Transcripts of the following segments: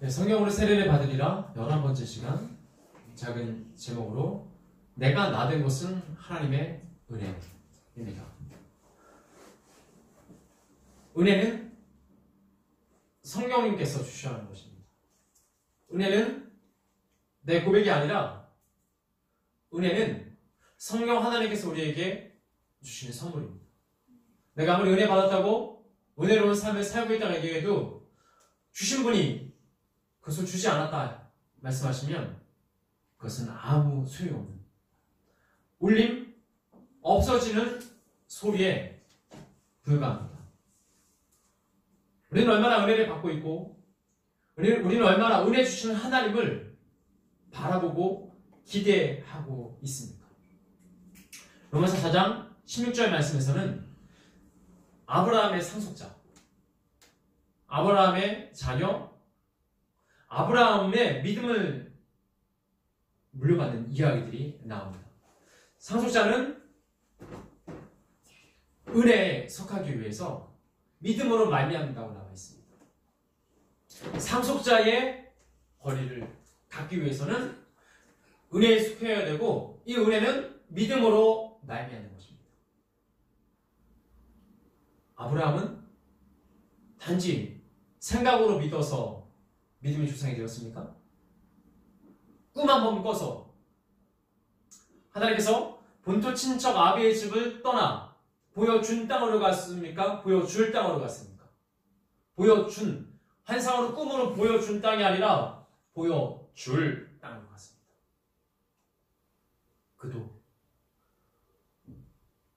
네, 성경으로 세례를 받으리라 11번째 시간, 작은 제목으로 내가 나된 것은 하나님의 은혜입니다. 은혜는 성령님께서 주셔야 하는 것입니다. 은혜는 내 고백이 아니라 은혜는 성령 하나님께서 우리에게 주시는 선물입니다. 내가 아무리 은혜 받았다고 은혜로운 삶을 살고 있다고 얘기해도 주신 분이 그것을 주지 않았다 말씀하시면 그것은 아무 소용없는 울림 없어지는 소리에 불과합니다. 우리는 얼마나 은혜를 받고 있고 우리는 얼마나 은혜 주시는 하나님을 바라보고 기대하고 있습니까? 로마서 4장 16절 말씀에서는 아브라함의 상속자, 아브라함의 자녀, 아브라함의 믿음을 물려받는 이야기들이 나옵니다. 상속자는 은혜에 속하기 위해서 믿음으로 말미암는다고 나와 있습니다. 상속자의 권리를 갖기 위해서는 은혜에 속해야 되고 이 은혜는 믿음으로 말미암는 것입니다. 아브라함은 단지 생각으로 믿어서 믿음의 조상이 되었습니까? 꿈 한 번 꿔서 하나님께서 본토 친척 아비의 집을 떠나 보여준 땅으로 갔습니까? 보여줄 땅으로 갔습니까? 보여준, 환상으로 꿈으로 보여준 땅이 아니라 보여줄 땅으로 갔습니다. 그도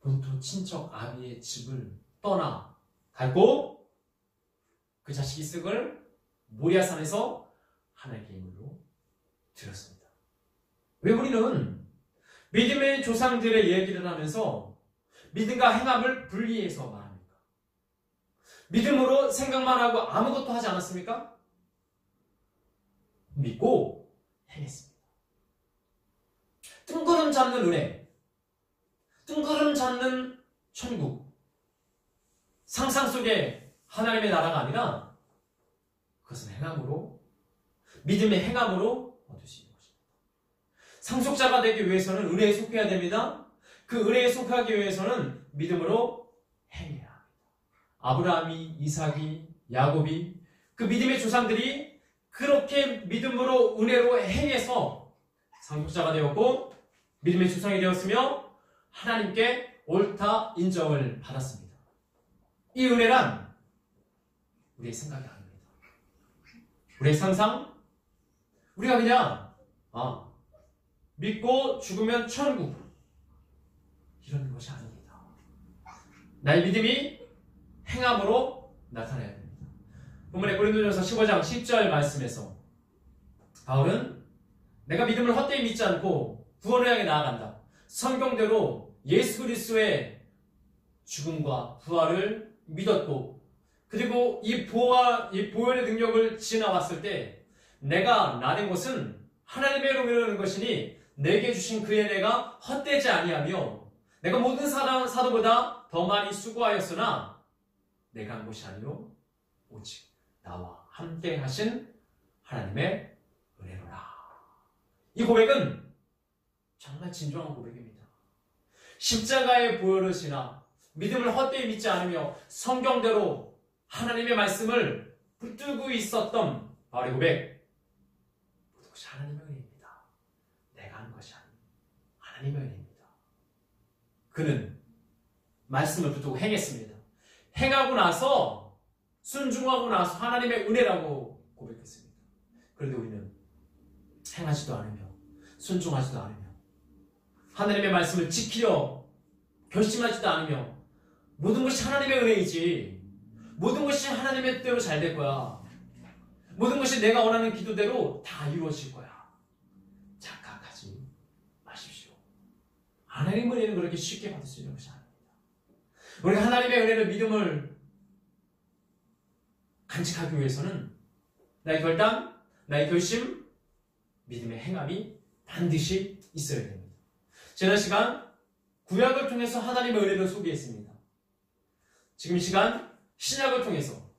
본토 친척 아비의 집을 떠나 갔고 그 자식 이삭을 모리아산에서 하나님께 인물로 드렸습니다. 왜 우리는 믿음의 조상들의 얘기를 하면서 믿음과 행함을 분리해서 말합니까? 믿음으로 생각만 하고 아무것도 하지 않았습니까? 믿고 행했습니다. 뜬구름 잡는 은혜, 뜬구름 잡는 천국, 상상 속에 하나님의 나라가 아니라 그것은 행함으로, 믿음의 행함으로 얻을 수 있는 것입니다. 상속자가 되기 위해서는 은혜에 속해야 됩니다. 그 은혜에 속하기 위해서는 믿음으로 행해야 합니다. 아브라함이, 이삭이, 야곱이, 그 믿음의 조상들이 그렇게 믿음으로 은혜로 행해서 상속자가 되었고 믿음의 조상이 되었으며 하나님께 옳다 인정을 받았습니다. 이 은혜란 우리의 생각이 아닙니다. 우리의 상상, 우리가 그냥 믿고 죽으면 천국 이런 것이 아닙니다. 나의 믿음이 행함으로 나타나야 됩니다. 본문의 고린도전서 15장 10절 말씀에서 바울은 내가 믿음을 헛되이 믿지 않고 구원을 향해 나아간다. 성경대로 예수 그리스도의 죽음과 부활을 믿었고 그리고 이 보혈의 능력을 지나왔을 때 내가 나된 것은 하나님의 은혜라는 것이니 내게 주신 그의 은혜가 헛되지 아니하며 내가 모든 사도보다 더 많이 수고하였으나 내가 한 것이 아니요 오직 나와 함께 하신 하나님의 은혜로라. 이 고백은 정말 진정한 고백입니다. 십자가의 보혈을 지나 믿음을 헛되이 믿지 않으며 성경대로 하나님의 말씀을 붙들고 있었던 바울의 고백. 그것이 하나님의 은혜입니다. 내가 한 것이 아닌 하나님의 은혜입니다. 그는 말씀을 붙들고 행했습니다. 행하고 나서 순종하고 나서 하나님의 은혜라고 고백했습니다. 그런데 우리는 행하지도 않으며 순종하지도 않으며 하나님의 말씀을 지키려 결심하지도 않으며 모든 것이 하나님의 은혜이지 모든 것이 하나님의 뜻대로 잘 될 거야. 모든 것이 내가 원하는 기도대로 다 이루어질 거야. 착각하지 마십시오. 하나님의 은혜는 그렇게 쉽게 받을 수 있는 것이 아닙니다. 우리가 하나님의 은혜를 믿음을 간직하기 위해서는 나의 결단, 나의 결심, 믿음의 행함이 반드시 있어야 됩니다. 지난 시간 구약을 통해서 하나님의 은혜를 소개했습니다. 지금 이 시간 신약을 통해서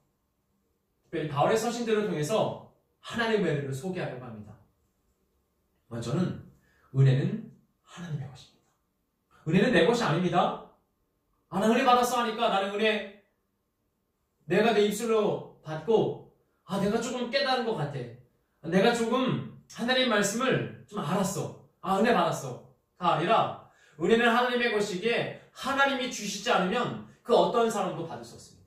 특별히 바울의 서신들을 통해서 하나님의 은혜를 소개하려고 합니다. 먼저는 은혜는 하나님의 것입니다. 은혜는 내 것이 아닙니다. 나 은혜 받았어 하니까 나는 은혜 내가 내 입술로 받고 내가 조금 깨달은 것 같아. 내가 조금 하나님 말씀을 좀 알았어. 은혜 받았어. 가 아니라 은혜는 하나님의 것이기에 하나님이 주시지 않으면 그 어떤 사람도 받을 수 없습니다.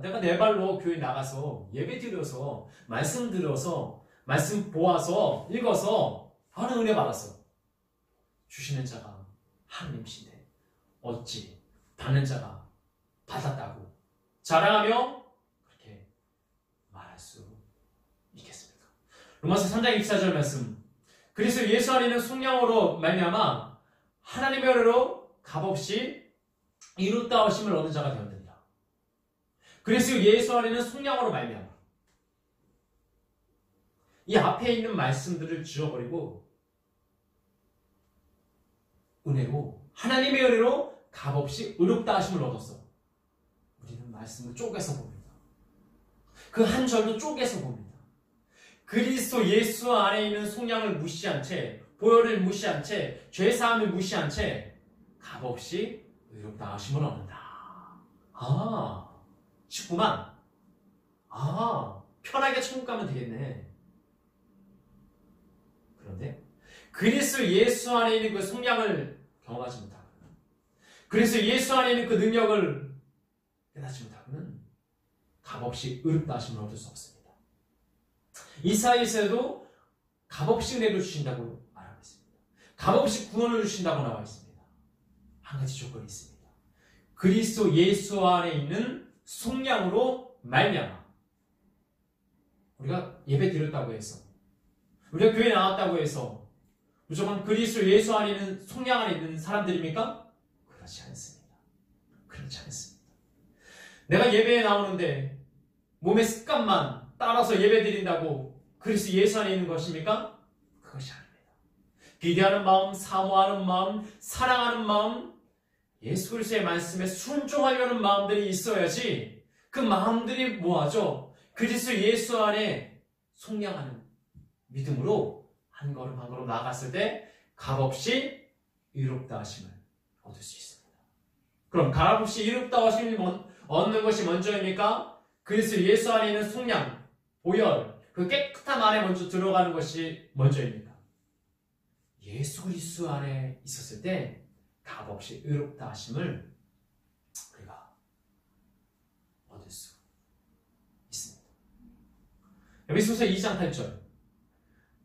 내가 내 발로 교회 나가서 예배 드려서 말씀 들어서 말씀 보아서 읽어서 나는 은혜 받았어. 주시는 자가 하나님이신데 어찌 받는 자가 받았다고 자랑하며 그렇게 말할 수 있겠습니까? 로마서 3장 24절 말씀. 그리스도 예수 안에 있는 속량으로 말미암아 하나님의 은혜로 값없이 이루다 하심을 얻는 자가 되었느니라. 그리스도 예수 안에 있는 속량으로 말미암아. 이 앞에 있는 말씀들을 지워버리고 은혜로 하나님의 은혜로 값없이 의롭다 하심을 얻었어. 우리는 말씀을 쪼개서 봅니다. 그 한 절도 쪼개서 봅니다. 그리스도 예수 안에 있는 속량을 무시한 채, 보혈을 무시한 채, 죄사함을 무시한 채 값없이 의롭다 하심을 얻는다. 19만. 편하게 천국 가면 되겠네. 그런데 그리스도 예수 안에 있는 그 속량을 경험하지 못하고, 그리스도 예수 안에 있는 그 능력을 깨닫지 못하고는 값없이 의롭다 하심을 얻을 수 없습니다. 이사야에서도 값없이 은혜를 주신다고 말하고 있습니다. 값없이 구원을 주신다고 나와 있습니다. 한 가지 조건이 있습니다. 그리스도 예수 안에 있는 속량으로 말미암아. 우리가 예배 드렸다고 해서, 우리가 교회 나왔다고 해서 무조건 그리스도 예수 안에 있는 속량 안에 있는 사람들입니까? 그렇지 않습니다. 그렇지 않습니다. 내가 예배에 나오는데 몸의 습관만 따라서 예배 드린다고 그리스도 예수 안에 있는 것입니까? 그것이 아닙니다. 기대하는 마음, 사모하는 마음, 사랑하는 마음, 예수 그리스도의 말씀에 순종하려는 마음들이 있어야지 그 마음들이 뭐하죠? 그리스도 예수 안에 속량하는 믿음으로 한 걸음 한 걸음 나아갔을 때 값없이 의롭다 하심을 얻을 수 있습니다. 그럼 값없이 의롭다 하심을 얻는 것이 먼저입니까? 그리스도 예수 안에 있는 속량, 보혈, 그 깨끗함 안에 먼저 들어가는 것이 먼저입니까? 예수 그리스도 안에 있었을 때 값없이 의롭다 하심을 우리가 얻을 수 있습니다. 에베소서 2장 8절.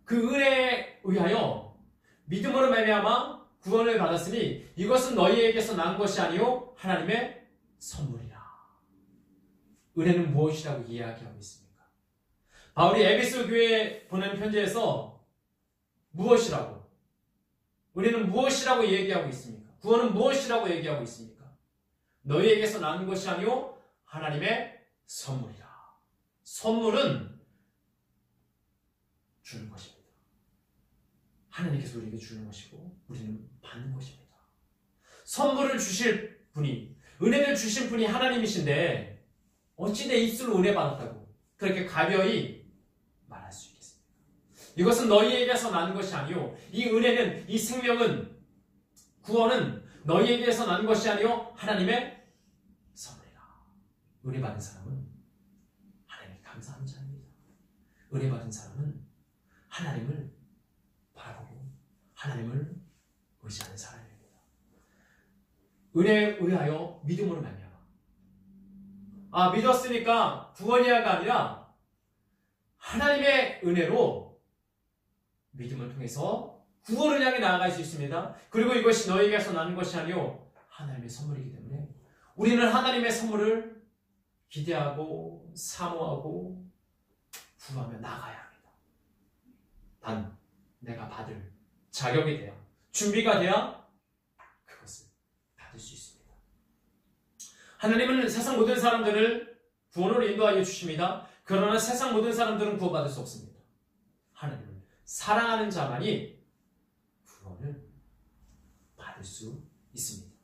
그 은혜에 의하여 믿음으로 말미암아 구원을 받았으니 이것은 너희에게서 난 것이 아니요 하나님의 선물이라. 은혜는 무엇이라고 이야기하고 있습니까? 바울이 에베소 교회에 보낸 편지에서 무엇이라고, 우리는 무엇이라고 얘기하고 있습니까? 구원은 무엇이라고 얘기하고 있습니까? 너희에게서 난 것이 아니요 하나님의 선물이라. 선물은 주는 것입니다. 하나님께서 우리에게 주는 것이고 우리는 받는 것입니다. 선물을 주실 분이, 은혜를 주실 분이 하나님이신데 어찌 내 입술로 은혜 받았다고 그렇게 가벼이 말할 수 있겠습니까? 이것은 너희에게서 난 것이 아니요, 이 은혜는, 이 생명은, 구원은 너희에게서 난 것이 아니요 하나님의 선물이라. 은혜 받은 사람은 하나님께 감사하는 자입니다. 은혜 받은 사람은 하나님을 바라보고 하나님을 의지하는 사람입니다. 은혜에 의하여 믿음으로 말미암아. 믿었으니까 구원이야가 아니라 하나님의 은혜로 믿음을 통해서 구원을 향해 나아갈 수 있습니다. 그리고 이것이 너희에게서 나는 것이 아니요 하나님의 선물이기 때문에 우리는 하나님의 선물을 기대하고 사모하고 구하며 나가야 합니다. 단 내가 받을 자격이 돼야, 준비가 돼야 그것을 받을 수 있습니다. 하나님은 세상 모든 사람들을 구원으로 인도하여 주십니다. 그러나 세상 모든 사람들은 구원받을 수 없습니다. 하나님은 사랑하는 자만이 구원을 받을 수 있습니다.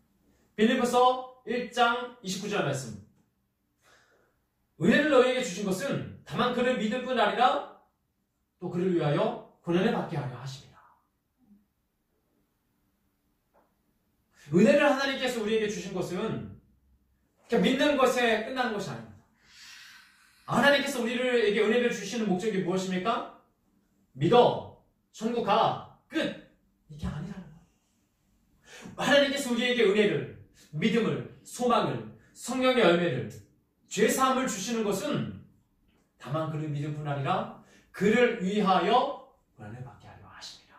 빌립보서 1장 29절 말씀. 은혜를 너희에게 주신 것은 다만 그를 믿을 뿐 아니라 또 그를 위하여 고난을 받게 하려 하십니다. 은혜를 하나님께서 우리에게 주신 것은 그냥 믿는 것에 끝나는 것이 아닙니다. 하나님께서 우리에게 은혜를 주시는 목적이 무엇입니까? 믿어, 천국 가, 끝! 이게 아니라는 거예요. 하나님께서 우리에게 은혜를, 믿음을, 소망을, 성령의 열매를, 죄사함을 주시는 것은 다만 그를 믿을 뿐 아니라 그를 위하여 고난을 받게 하려 하십니다.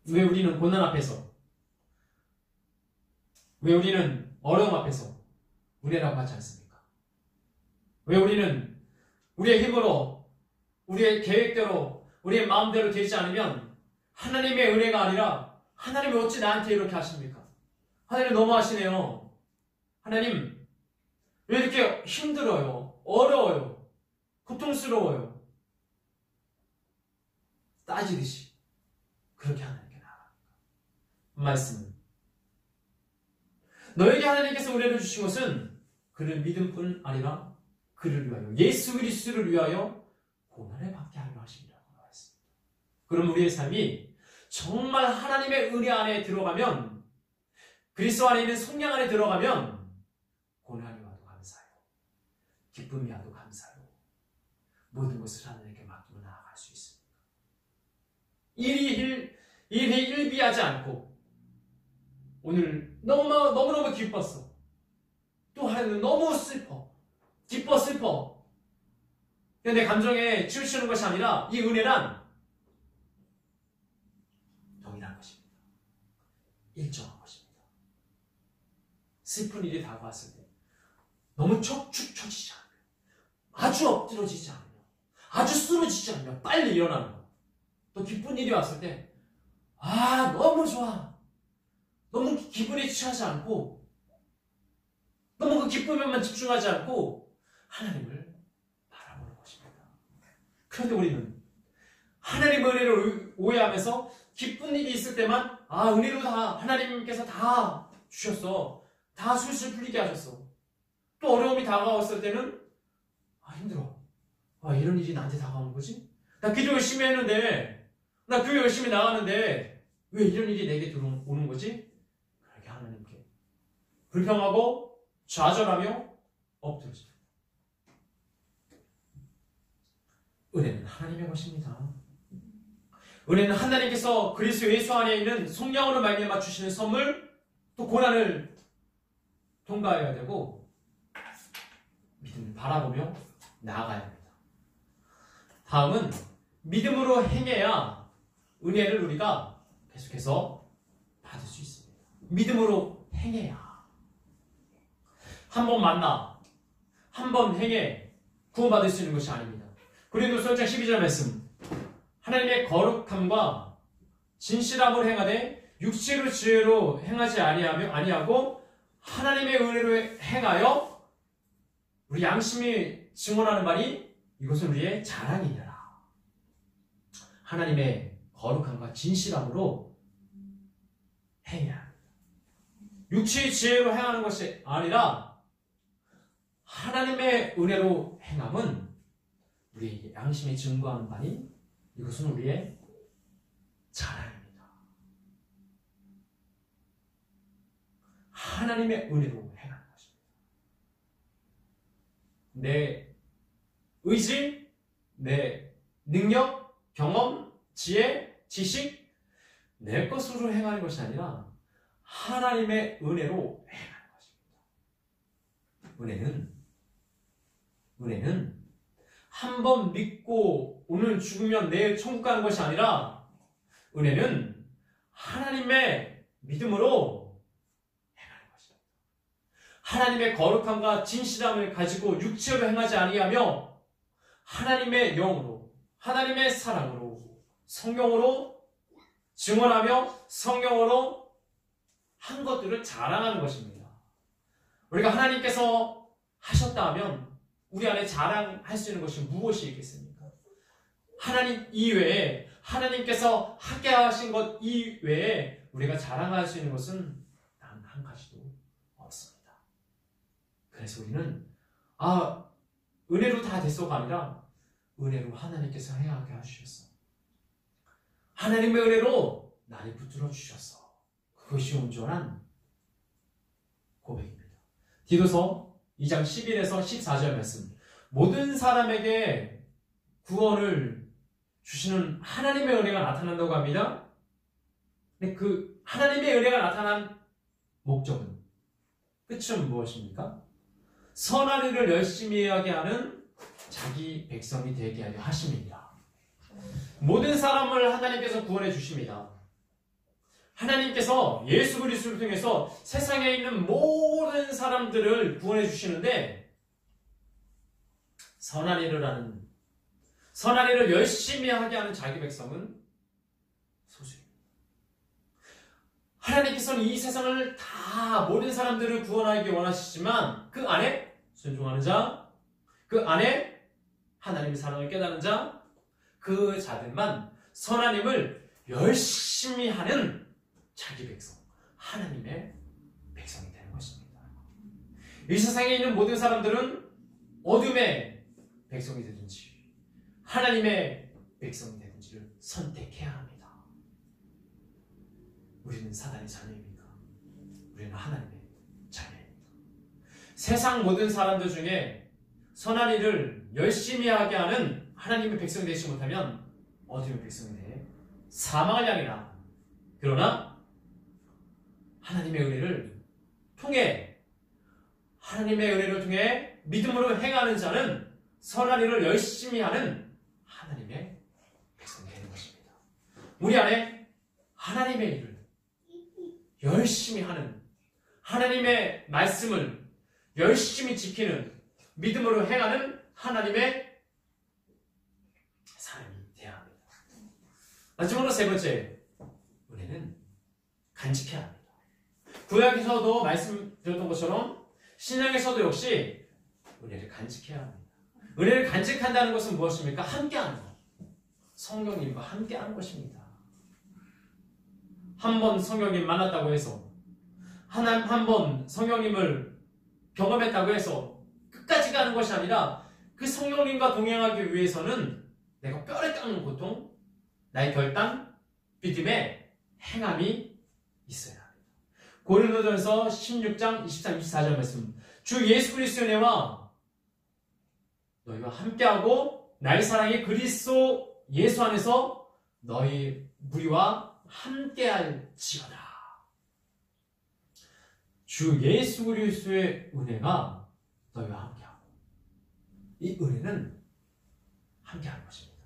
왜 우리는 고난 앞에서, 왜 우리는 어려움 앞에서 은혜라고 하지 않습니까? 왜 우리는 우리의 힘으로, 우리의 계획대로, 우리의 마음대로 되지 않으면 하나님의 은혜가 아니라 하나님이 어찌 나한테 이렇게 하십니까? 하나님 너무하시네요. 하나님 왜 이렇게 힘들어요? 어려워요? 고통스러워요? 따지듯이 그렇게 하나님께 나아갑니다. 말씀은 너에게 하나님께서 은혜를 주신 것은 그를 믿을 뿐 아니라 그를 위하여, 예수 그리스도를 위하여 고난을 받게 하려 하십니다. 그럼 우리의 삶이 정말 하나님의 은혜 안에 들어가면, 그리스도 안에 있는 성령 안에 들어가면 고난이 와도 감사해요. 기쁨이 와도 감사해요. 모든 것을 하나님께 맡기고 나아갈 수 있습니다. 일이 일비하지 않고 오늘 너무너무 기뻤어. 또 하루는 너무 슬퍼. 기뻐 슬퍼. 근데 내 감정에 치우치는 것이 아니라 이 은혜란 동일한 것입니다. 일정한 것입니다. 슬픈 일이 다가왔을 때 너무 축 처지지 않으며, 아주 엎드러지지 않으며, 아주 쓰러지지 않으며 빨리 일어나는 것. 또 기쁜 일이 왔을 때 너무 좋아. 너무 기분에 취하지 않고, 너무 그 기쁨에만 집중하지 않고 하나님을 바라보는 것입니다. 그런데 우리는 하나님의 은혜를 오해하면서 기쁜 일이 있을 때만 은혜로 다 하나님께서 다 주셨어. 다 술술 풀리게 하셨어. 또 어려움이 다가왔을 때는 힘들어. 이런 일이 나한테 다가오는 거지? 나 기도 열심히 했는데, 나 교회 열심히 나가는데 왜 이런 일이 내게 들어오는 거지? 그렇게 하나님께 불평하고 좌절하며 엎드러집니다. 은혜는 하나님의 것입니다. 은혜는 하나님께서 그리스도 예수 안에 있는 성령으로 말미암아 주시는 선물, 또 고난을 통과해야 되고 믿음을 바라보며 나아가야 합니다. 다음은 믿음으로 행해야 은혜를 우리가 계속해서 받을 수 있습니다. 믿음으로 행해야. 한 번 만나, 한 번 행해 구원받을 수 있는 것이 아닙니다. 고린도서 1장 12절 말씀, 하나님의 거룩함과 진실함을 행하되 육체로 지혜로 행하지 아니하고 하나님의 은혜로 행하여 우리 양심이 증언하는 바니 이것은 우리의 자랑이니라. 하나님의 거룩함과 진실함으로 행해야 합니다. 육체의 지혜로 행하는 것이 아니라 하나님의 은혜로 행함은 우리의 양심이 증거하는 바니 이것은 우리의 자랑입니다. 하나님의 은혜로 행하는 것입니다. 내 의지, 내 능력, 경험, 지혜, 지식, 내 것으로 행하는 것이 아니라 하나님의 은혜로 행하는 것입니다. 은혜는 한 번 믿고 오늘 죽으면 내일 천국 가는 것이 아니라 은혜는 하나님의 믿음으로 행하는 것입니다. 하나님의 거룩함과 진실함을 가지고 육체로 행하지 아니하며 하나님의 영으로, 하나님의 사랑으로, 성령으로 증언하며 성령으로 한 것들을 자랑하는 것입니다. 우리가 하나님께서 하셨다 하면 우리 안에 자랑할 수 있는 것이 무엇이 있겠습니까? 하나님 이외에, 하나님께서 하게 하신 것 이외에 우리가 자랑할 수 있는 것은 단 한 가지도 없습니다. 그래서 우리는 은혜로 다 됐어가 아니라 은혜로 하나님께서 행하게 하셨어. 하나님의 은혜로 날이 붙들어 주셨어. 그것이 온전한 고백입니다. 디도서 2장 11에서 14절 말씀. 모든 사람에게 구원을 주시는 하나님의 은혜가 나타난다고 합니다. 근데 그 하나님의 은혜가 나타난 목적은, 끝은 무엇입니까? 선한 일을 열심히 하게 하는 자기 백성이 되게 하려 하심입니다. 모든 사람을 하나님께서 구원해 주십니다. 하나님께서 예수 그리스도를 통해서 세상에 있는 모든 사람들을 구원해 주시는데, 선한 일을 열심히 하게 하는 자기 백성은 소수입니다. 하나님께서는 이 세상을 다 모든 사람들을 구원하기 원하시지만 그 안에 순종하는 자, 그 안에 하나님의 사랑을 깨닫는 자, 그 자들만 선한 일을 열심히 하는 자기 백성, 하나님의 백성이 되는 것입니다. 이 세상에 있는 모든 사람들은 어둠의 백성이 되든지 하나님의 백성이 되든지를 선택해야 합니다. 우리는 사단의 자녀입니까? 우리는 하나님의 자녀입니다. 세상 모든 사람들 중에 선한 일을 열심히 하게 하는 하나님의 백성이 되지 못하면 어둠의 백성이 돼 사망을 향해 나아갑니다. 그러나 하나님의 은혜를 통해 믿음으로 행하는 자는 선한 일을 열심히 하는 하나님의 백성이 되는 것입니다. 우리 안에 하나님의 일을 열심히 하는, 하나님의 말씀을 열심히 지키는, 믿음으로 행하는 하나님의 사람이 되어야 합니다. 마지막으로 세 번째, 은혜는 간직해야 합니다. 구약에서도 말씀드렸던 것처럼 신약에서도 역시 은혜를 간직해야 합니다. 은혜를 간직한다는 것은 무엇입니까? 함께하는 것. 성령님과 함께하는 것입니다. 한 번 성령님 만났다고 해서, 한 번 성령님을 경험했다고 해서 끝까지 가는 것이 아니라 그 성령님과 동행하기 위해서는 내가 뼈를 깎는 고통, 나의 결단, 믿음의 행함이 있어야 합니다. 고린도전서 16장 23, 24절 말씀. 주 예수 그리스도의 은혜와 너희와 함께하고 나의 사랑이 그리스도 예수 안에서 너희 무리와 함께할지어다. 주 예수 그리스도의 은혜가 너희와 함께하고, 이 은혜는 함께하는 것입니다.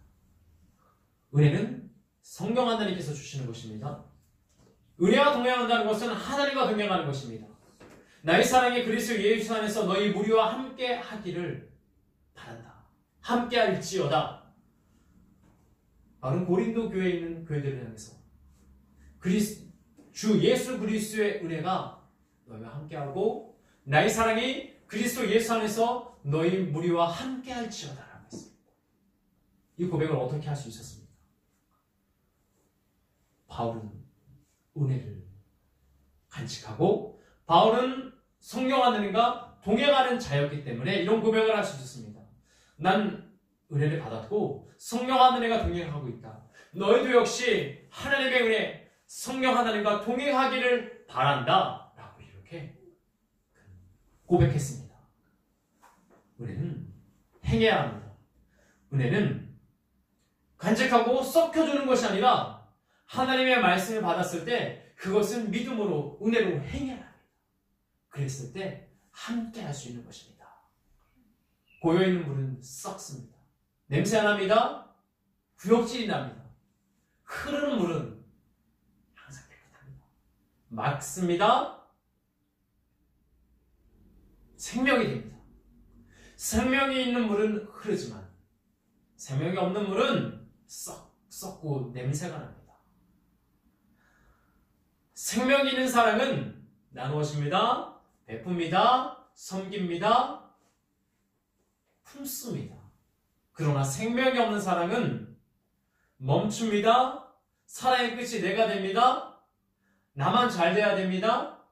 은혜는 성령 하나님께서 주시는 것입니다. 은혜와 동행한다는 것은 하나님과 동행하는 것입니다. 나의 사랑이 그리스도 예수 안에서 너희 무리와 함께하기를 바란다. 함께할지어다. 바로 고린도 교회에 있는 교회들을 향해서 주 예수 그리스도의 은혜가 너희와 함께하고 나의 사랑이 그리스도 예수 안에서 너희 무리와 함께할지어다 라고 했습니다. 이 고백을 어떻게 할 수 있었습니까? 바울은 은혜를 간직하고 바울은 성령 하나님과 동행하는 자였기 때문에 이런 고백을 할 수 있었습니다. 난 은혜를 받았고 성령 하나님과 동행하고 있다. 너희도 역시 하나님의 은혜, 성령 하나님과 동행하기를 바란다 라고 이렇게 고백했습니다. 은혜는 행해야 합니다. 은혜는 간직하고 썩혀주는 것이 아니라 하나님의 말씀을 받았을 때 그것은 믿음으로 은혜로 행해야 합니다. 그랬을 때 함께 할 수 있는 것입니다. 고여있는 물은 썩습니다. 냄새 안 납니다. 구역질이 납니다. 흐르는 물은 항상 깨끗합니다. 맑습니다. 생명이 됩니다. 생명이 있는 물은 흐르지만 생명이 없는 물은 썩고 냄새가 납니다. 생명이 있는 사랑은 나누어집니다. 베풉니다. 섬깁니다. 품습니다. 그러나 생명이 없는 사랑은 멈춥니다. 사랑의 끝이 내가 됩니다. 나만 잘 돼야 됩니다.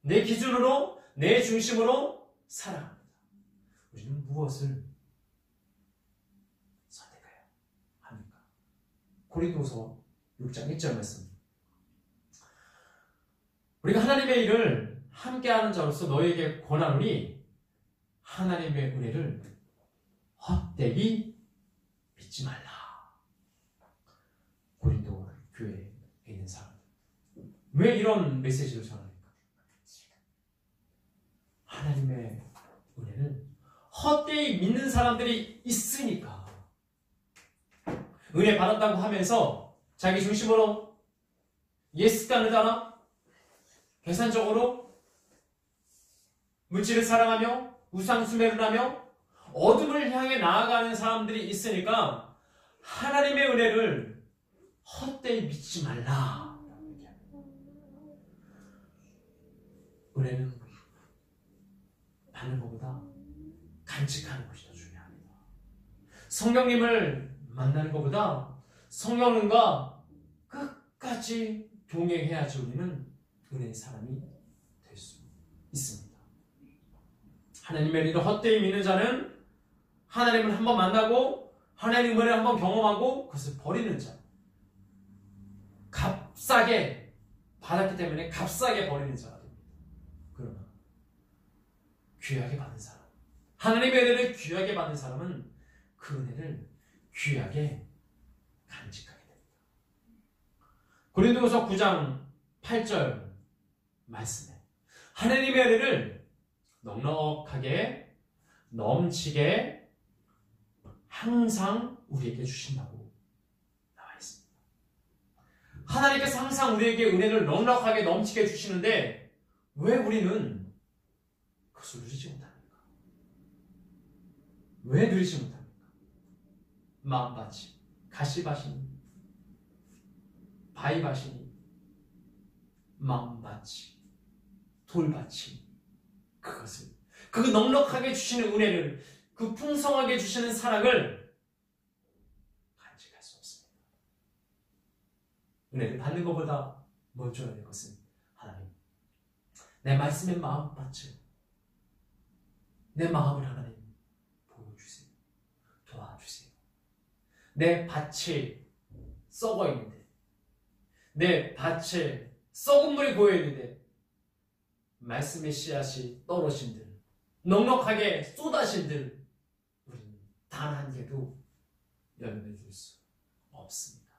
내 기준으로, 내 중심으로 살아갑니다. 우리는 무엇을 고린도서 6장 1절 말씀. 우리가 하나님의 일을 함께하는 자로서 너에게 권하노니 하나님의 은혜를 헛되이 믿지 말라. 고린도 교회에 있는 사람들. 왜 이런 메시지를 전합니까? 하나님의 은혜를 헛되이 믿는 사람들이 있으니까. 은혜 받았다고 하면서 자기 중심으로 예수가는 자나 계산적으로 물질을 사랑하며 우상숭배를 하며 어둠을 향해 나아가는 사람들이 있으니까 하나님의 은혜를 헛되이 믿지 말라. 은혜는 받는 것보다 간직하는 것이 더 중요합니다. 성령님을 만나는 것보다 성령님과 끝까지 동행해야지 우리는 은혜의 사람이 될 수 있습니다. 하나님의 은혜를 헛되이 믿는 자는 하나님을 한번 만나고 하나님의 은혜를 한번 경험하고 그것을 버리는 자. 값싸게 받았기 때문에 값싸게 버리는 자가 됩니다. 그러나 귀하게 받은 사람, 하나님의 은혜를 귀하게 받은 사람은 그 은혜를 귀하게 간직하게 됩니다. 고린도후서 9장 8절 말씀에 하나님의 은혜를 넉넉하게 넘치게 항상 우리에게 주신다고 나와 있습니다. 하나님께서 항상 우리에게 은혜를 넉넉하게 넘치게 주시는데 왜 우리는 그것을 누리지 못합니까? 왜 누리지 못합니까? 마음밭이, 가시밭이니, 바위밭이니, 마음밭이, 돌밭이 그것을 그 넉넉하게 주시는 은혜를 그 풍성하게 주시는 사랑을 간직할 수 없습니다. 은혜를 받는 것보다 먼저 해야 될 것은 하나님 내 말씀의 마음밭을 내 마음을 하나님 보여주세요. 도와주세요. 내 밭이 썩어 있는데 내 밭에 썩은 물이 고여 있는데 말씀의 씨앗이 떨어진들 넉넉하게 쏟아진들 우리는 단 한 개도 열매 줄 수 없습니다.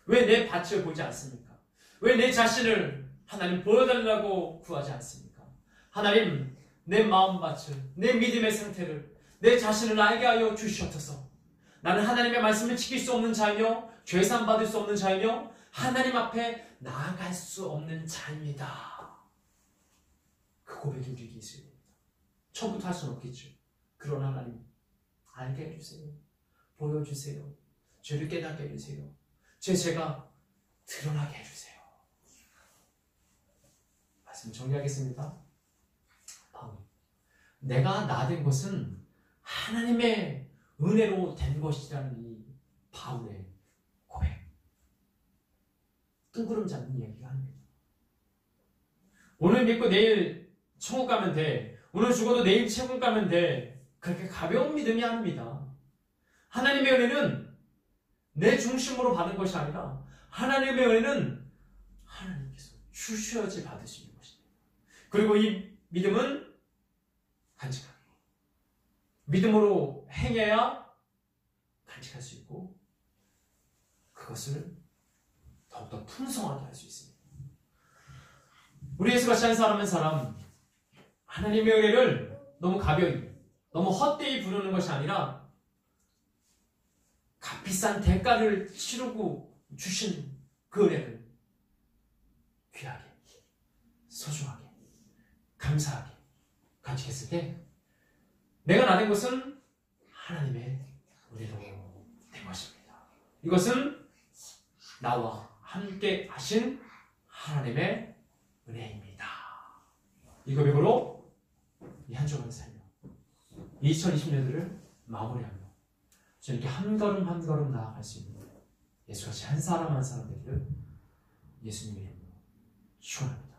왜 내 밭을 보지 않습니까? 왜 내 자신을 하나님 보여달라고 구하지 않습니까? 하나님 내 마음밭을 내 믿음의 상태를 내 자신을 알게 하여 주시옵소서. 나는 하나님의 말씀을 지킬 수 없는 자이며 죄산 받을 수 없는 자이며 하나님 앞에 나아갈 수 없는 자입니다. 그 고백이 우리에게 있어야 됩니다. 처음부터 할 수는 없겠죠. 그러나 하나님 알게 해주세요. 보여주세요. 죄를 깨닫게 해주세요. 죄가 드러나게 해주세요. 말씀 정리하겠습니다. 바울, 내가 나 된 것은 하나님의 은혜로 된 것이라는 이 바울의 고백. 뜬구름 잡는 이야기가 합니다. 오늘 믿고 내일 천국 가면 돼. 오늘 죽어도 내일 천국 가면 돼. 그렇게 가벼운 믿음이 아닙니다. 하나님의 은혜는 내 중심으로 받은 것이 아니라 하나님의 은혜는 하나님께서 주셔야지 받을 수 있는 것입니다. 그리고 이 믿음은 간직하고 믿음으로 행해야 간직할 수 있고 그것을 더욱더 풍성하게 할 수 있습니다. 우리 예수같이 한 사람 한 사람 하나님의 은혜를 너무 가벼이 너무 헛되이 부르는 것이 아니라 값비싼 대가를 치르고 주신 그 은혜를 귀하게 소중하게 감사하게 간직했을 때 내가 나 된 것은 하나님의 은혜로 된 것입니다. 이것은 나와 함께 하신 하나님의 은혜입니다. 이 고백으로 이 한 주간을 살며 2020년을 마무리하며 저는 이렇게 한 걸음 한 걸음 나아갈 수 있는 예수같이 한 사람 한 사람 되기를 예수님의 이름으로 축원합니다.